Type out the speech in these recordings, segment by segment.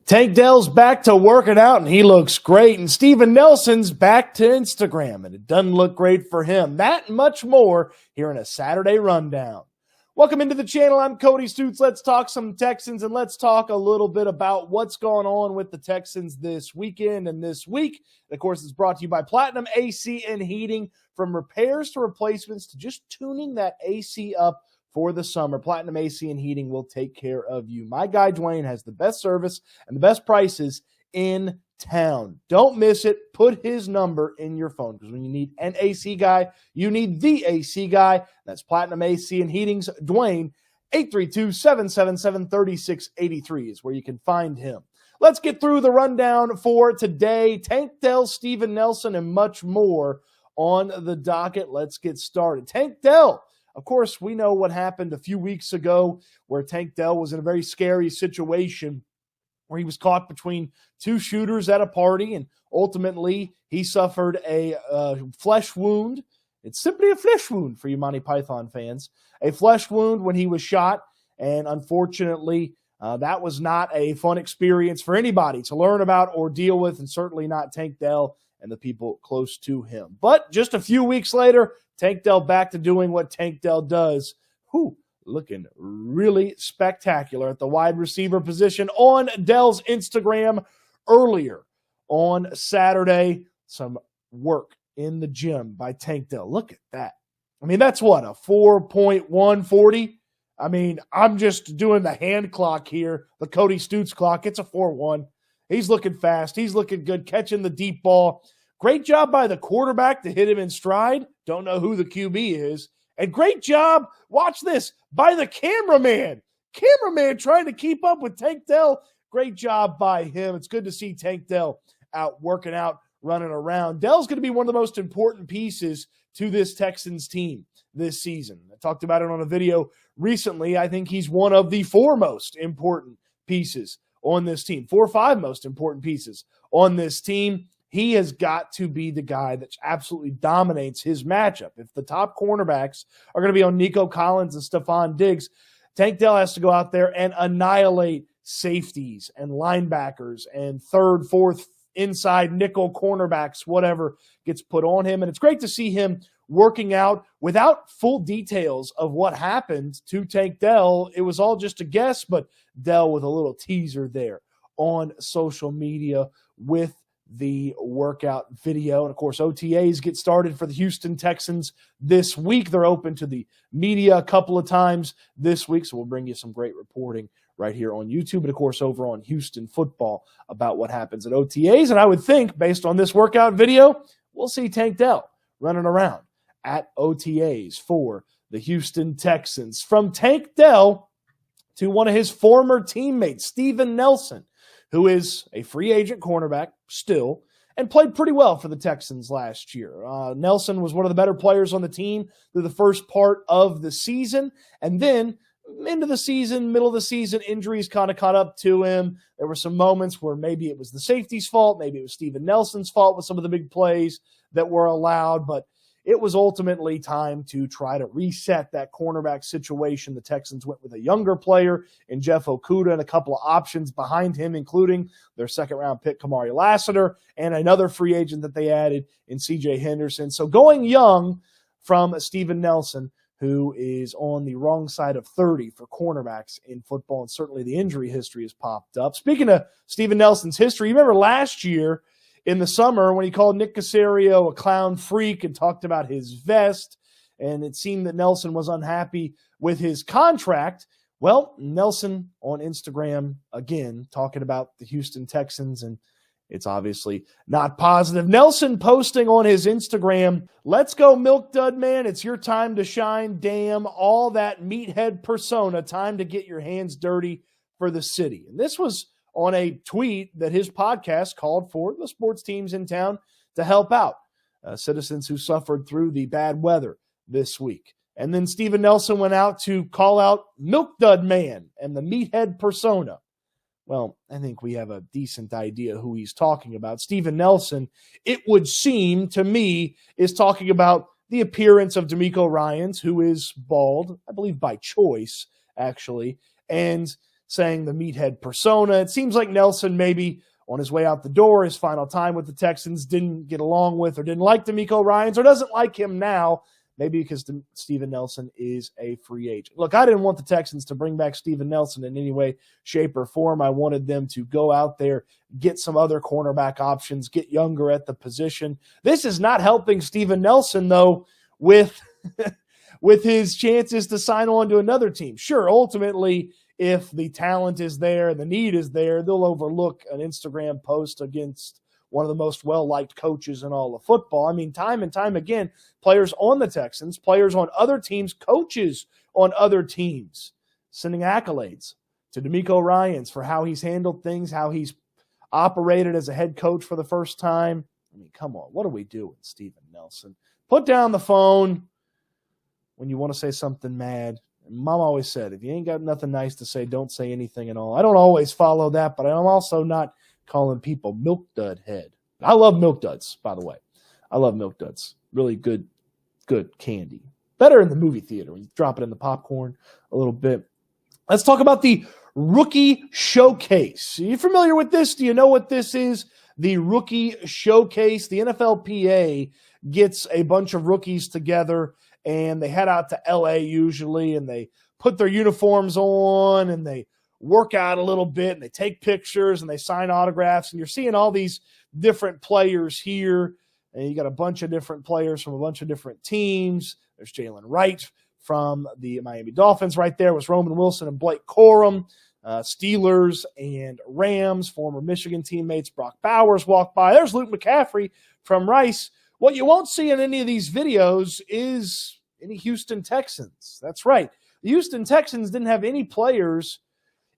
Tank Dell's back to working out, and he looks great. And Steven Nelson's back to Instagram, and it doesn't look great for him. That and much more here in a Saturday Rundown. Welcome into the channel. I'm Cody Stoots. Let's talk some Texans, and let's talk a little bit about what's going on with the Texans this weekend and this week. Of course, it's brought to you by Platinum AC and Heating. From repairs to replacements to just tuning that AC up for the summer, Platinum AC and Heating will take care of you. My guy Dwyane has the best service and the best prices in town. Don't miss it. Put his number in your phone, because when you need an AC guy, you need the AC guy. That's Platinum AC and Heating's Dwyane. 832-777-3683 is where you can find him. Let's get through the rundown for today. Tank Dell, Steven Nelson, and much more on the docket. Let's get started. Tank Dell. Of course, we know what happened a few weeks ago where Tank Dell was in a very scary situation where he was caught between two shooters at a party, and ultimately he suffered a flesh wound. It's simply a flesh wound for you Monty Python fans. A flesh wound when he was shot, and unfortunately, that was not a fun experience for anybody to learn about or deal with, and certainly not Tank Dell and the people close to him. But just a few weeks later, Tank Dell back to doing what Tank Dell does. Looking really spectacular at the wide receiver position on Dell's Instagram earlier on Saturday. Some work in the gym by Tank Dell. Look at that. I mean, that's what, a 4.140? I mean, I'm just doing the hand clock here, the Cody Stoots clock. It's a 4.1. He's looking fast. He's looking good, catching the deep ball. Great job by the quarterback to hit him in stride. Don't know who the QB is. And great job, watch this, by the cameraman. Cameraman trying to keep up with Tank Dell. Great job by him. It's good to see Tank Dell out working out, running around. Dell's going to be one of the most important pieces to this Texans team this season. I talked about it on a video recently. I think he's one of the four most important pieces on this team. 4 or 5 most important pieces on this team. He has got to be the guy that absolutely dominates his matchup. If the top cornerbacks are going to be on Nico Collins and Stephon Diggs, Tank Dell has to go out there and annihilate safeties and linebackers and third, fourth, inside nickel cornerbacks, whatever gets put on him. And it's great to see him working out without full details of what happened to Tank Dell. It was all just a guess, but Dell with a little teaser there on social media with the workout video. And of course, OTAs get started for the Houston Texans this week. They're open to the media a couple of times this week, so we'll bring you some great reporting right here on YouTube, and of course over on Houston Football about what happens at OTAs. And I would think, based on this workout video, we'll see Tank Dell running around at OTAs for the Houston Texans. From Tank Dell to one of his former teammates, Steven Nelson, who is a free agent cornerback still, and played pretty well for the Texans last year. Nelson was one of the better players on the team through the first part of the season, and then into the season, middle of the season, injuries kind of caught up to him. There were some moments where maybe it was the safety's fault, maybe it was Steven Nelson's fault with some of the big plays that were allowed, but it was ultimately time to try to reset that cornerback situation. The Texans went with a younger player in Jeff Okudah and a couple of options behind him, including their second-round pick, Kamari Lassiter, and another free agent that they added in C.J. Henderson. So going young from Steven Nelson, who is on the wrong side of 30 for cornerbacks in football, and certainly the injury history has popped up. Speaking of Steven Nelson's history, you remember last year, in the summer, when he called Nick Caserio a clown freak and talked about his vest, and it seemed that Nelson was unhappy with his contract. Well, Nelson on Instagram, again, talking about the Houston Texans, and it's obviously not positive. Nelson posting on his Instagram, "Let's go, Milk Dud Man. It's your time to shine. Damn, all that meathead persona. Time to get your hands dirty for the city." And this was on a tweet that his podcast called for the sports teams in town to help out citizens who suffered through the bad weather this week. And then Steven Nelson went out to call out Milk Dud Man and the meathead persona. Well, I think we have a decent idea who he's talking about. Steven Nelson, it would seem to me, is talking about the appearance of DeMeco Ryans, who is bald, I believe by choice, actually, and saying the meathead persona. It seems like Nelson maybe on his way out the door, his final time with the Texans, didn't get along with or didn't like DeMeco Ryans or doesn't like him now, maybe because Steven Nelson is a free agent. Look, I didn't want the Texans to bring back Steven Nelson in any way, shape, or form. I wanted them to go out there, get some other cornerback options, get younger at the position. This is not helping Steven Nelson, though, with his chances to sign on to another team. Sure, ultimately, if the talent is there and the need is there, they'll overlook an Instagram post against one of the most well-liked coaches in all of football. I mean, time and time again, players on the Texans, players on other teams, coaches on other teams, sending accolades to DeMeco Ryans for how he's handled things, how he's operated as a head coach for the first time. I mean, come on, what are we doing, Steven Nelson? Put down the phone when you want to say something mad. Mom always said, if you ain't got nothing nice to say, don't say anything at all. I don't always follow that, but I'm also not calling people milk dud head. I love milk duds, by the way. I love milk duds. Really good candy. Better in the movie theater when you drop it in the popcorn a little bit. Let's talk about the Rookie Showcase. Are you familiar with this? Do you know what this is? The Rookie Showcase. The NFLPA gets a bunch of rookies together, and they head out to L.A. usually, and they put their uniforms on, and they work out a little bit, and they take pictures, and they sign autographs, and you're seeing all these different players here, and you got a bunch of different players from a bunch of different teams. There's Jalen Wright from the Miami Dolphins right there with Roman Wilson and Blake Corum. Steelers and Rams, former Michigan teammates. Brock Bowers walked by. There's Luke McCaffrey from Rice. What you won't see in any of these videos is any Houston Texans. That's right. The Houston Texans didn't have any players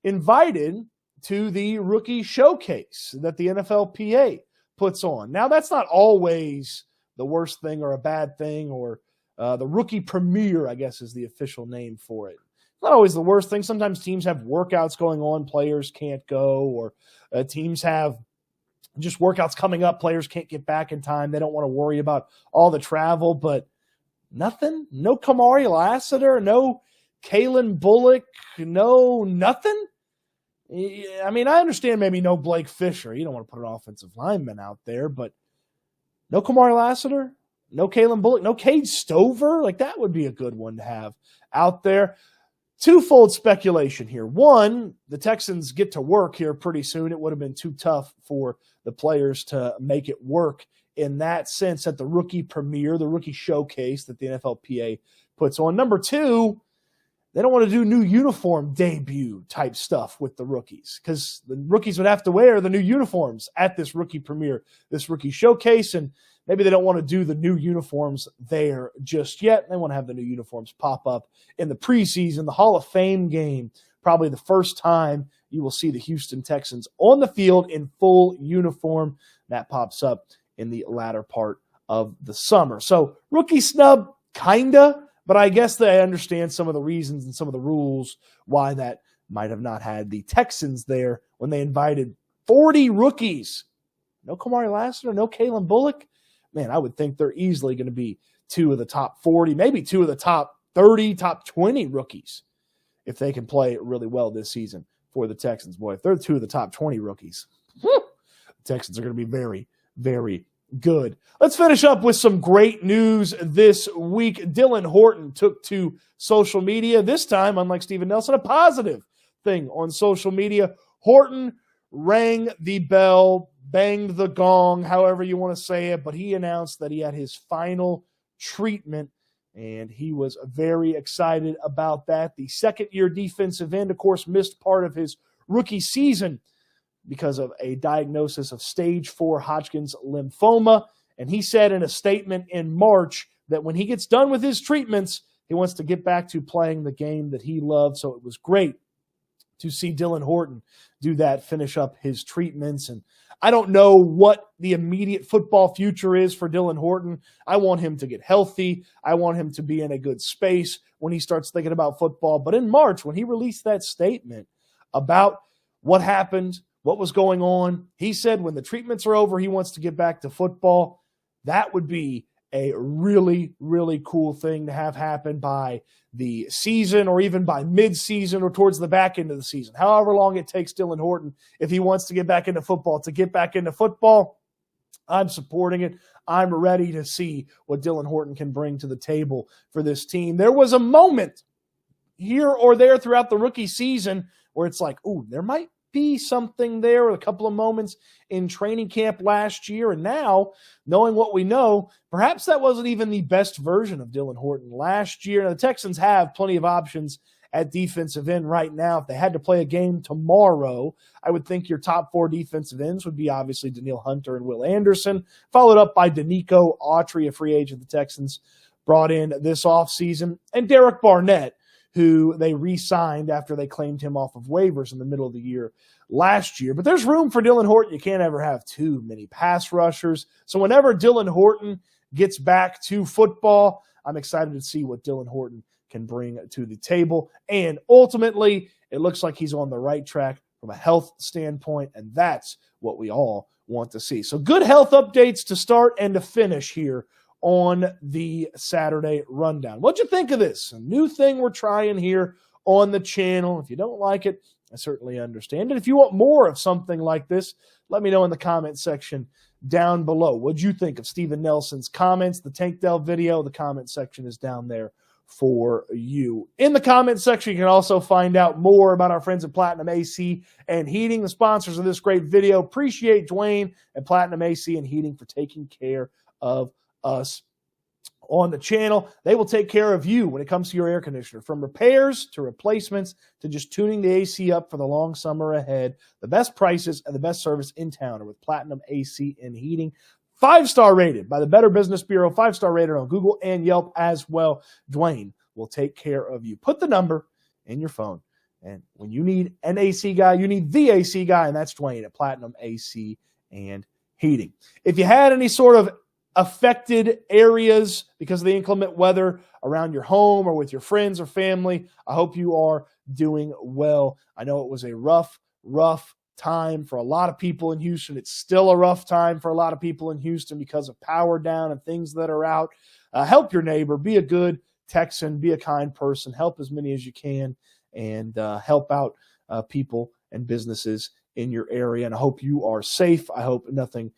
invited to the Rookie Showcase that the NFLPA puts on. Now, that's not always the worst thing or a bad thing, or the Rookie Premiere, I guess, is the official name for it. It's not always the worst thing. Sometimes teams have workouts going on, players can't go, or teams have just workouts coming up, players can't get back in time. They don't want to worry about all the travel, but nothing? No Kamari Lassiter, no Kalen Bullock, no nothing? I mean, I understand maybe no Blake Fisher. You don't want to put an offensive lineman out there, but no Kamari Lassiter, no Kalen Bullock, no Cade Stover. Like, that would be a good one to have out there. Twofold speculation here. One, the Texans get to work here pretty soon. It would have been too tough for the players to make it work in that sense at the Rookie Premiere, the Rookie Showcase that the NFLPA puts on. Number two, they don't want to do new uniform debut type stuff with the rookies, because the rookies would have to wear the new uniforms at this Rookie Premiere, this Rookie Showcase, and maybe they don't want to do the new uniforms there just yet. They want to have the new uniforms pop up in the preseason, the Hall of Fame game, probably the first time you will see the Houston Texans on the field in full uniform. That pops up in the latter part of the summer. So rookie snub, kinda, but I guess they understand some of the reasons and some of the rules why that might have not had the Texans there when they invited 40 rookies. No Kamari Lassiter, no Kalen Bullock. Man, I would think they're easily going to be two of the top 40, maybe two of the top 30, top 20 rookies if they can play really well this season for the Texans. Boy, if they're two of the top 20 rookies, the Texans are going to be very, very good. Let's finish up with some great news this week. Dylan Horton took to social media. This time, unlike Steven Nelson, a positive thing on social media. Horton rang the bell, banged the gong, however you want to say it, but he announced that he had his final treatment, and he was very excited about that. The second-year defensive end, of course, missed part of his rookie season because of a diagnosis of stage 4 Hodgkin's lymphoma, and he said in a statement in March that when he gets done with his treatments, he wants to get back to playing the game that he loved. So it was great to see Dylan Horton do that, finish up his treatments. And I don't know what the immediate football future is for Dylan Horton. I want him to get healthy. I want him to be in a good space when he starts thinking about football. But in March, when he released that statement about what happened, what was going on, he said when the treatments are over, he wants to get back to football. That would be a really, really cool thing to have happen by the season or even by mid-season or towards the back end of the season. However long it takes Dylan Horton, if he wants to get back into football, to get back into football, I'm supporting it. I'm ready to see what Dylan Horton can bring to the table for this team. There was a moment here or there throughout the rookie season where it's like, ooh, there might be something there, a couple of moments in training camp last year. And now, knowing what we know, perhaps that wasn't even the best version of Dylan Horton last year. Now, the Texans have plenty of options at defensive end right now. If they had to play a game tomorrow, I would think your top 4 defensive ends would be obviously Danielle Hunter and Will Anderson, followed up by Danico Autry, a free agent the Texans brought in this offseason, and Derek Barnett, who they re-signed after they claimed him off of waivers in the middle of the year last year. But there's room for Dylan Horton. You can't ever have too many pass rushers. So whenever Dylan Horton gets back to football, I'm excited to see what Dylan Horton can bring to the table. And ultimately, it looks like he's on the right track from a health standpoint, and that's what we all want to see. So good health updates to start and to finish here on the Saturday rundown. What'd you think of this? A new thing we're trying here on the channel. If you don't like it, I certainly understand it. If you want more of something like this, let me know in the comment section down below. What'd you think of Steven Nelson's comments, the Tank Dell video? The comment section is down there for you. In the comment section, you can also find out more about our friends at Platinum AC and Heating, the sponsors of this great video. Appreciate Dwyane and Platinum AC and Heating for taking care of us on the channel. They will take care of you when it comes to your air conditioner, from repairs to replacements to just tuning the AC up for the long summer ahead. The best prices and the best service in town are with Platinum AC and Heating. 5-star rated by the Better Business Bureau, 5-star rated on Google and Yelp as well. Dwyane will take care of you. Put the number in your phone, and when you need an AC guy, you need the AC guy, and that's Dwyane at Platinum AC and Heating. If you had any sort of affected areas because of the inclement weather around your home or with your friends or family, I hope you are doing well. I know it was a rough time for a lot of people in Houston. It's still a rough time for a lot of people in Houston because of power down and things that are out. Help your neighbor. Be a good Texan. Be a kind person. Help as many as you can, and help out people and businesses in your area. And I hope you are safe. I hope nothing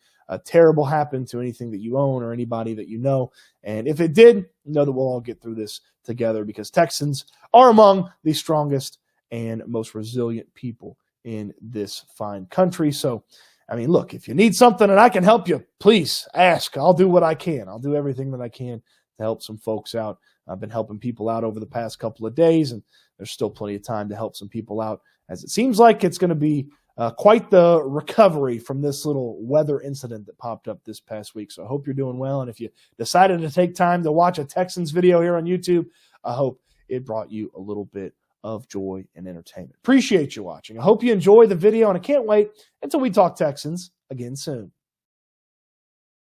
terrible happened to anything that you own or anybody that you know. And if it did, know that we'll all get through this together, because Texans are among the strongest and most resilient people in this fine country. So, I mean, look, if you need something and I can help you, please ask. I'll do what I can. I'll do everything that I can to help some folks out. I've been helping people out over the past couple of days, and there's still plenty of time to help some people out, as it seems like it's going to be quite the recovery from this little weather incident that popped up this past week. So I hope you're doing well. And if you decided to take time to watch a Texans video here on YouTube, I hope it brought you a little bit of joy and entertainment. Appreciate you watching. I hope you enjoy the video, and I can't wait until we talk Texans again soon.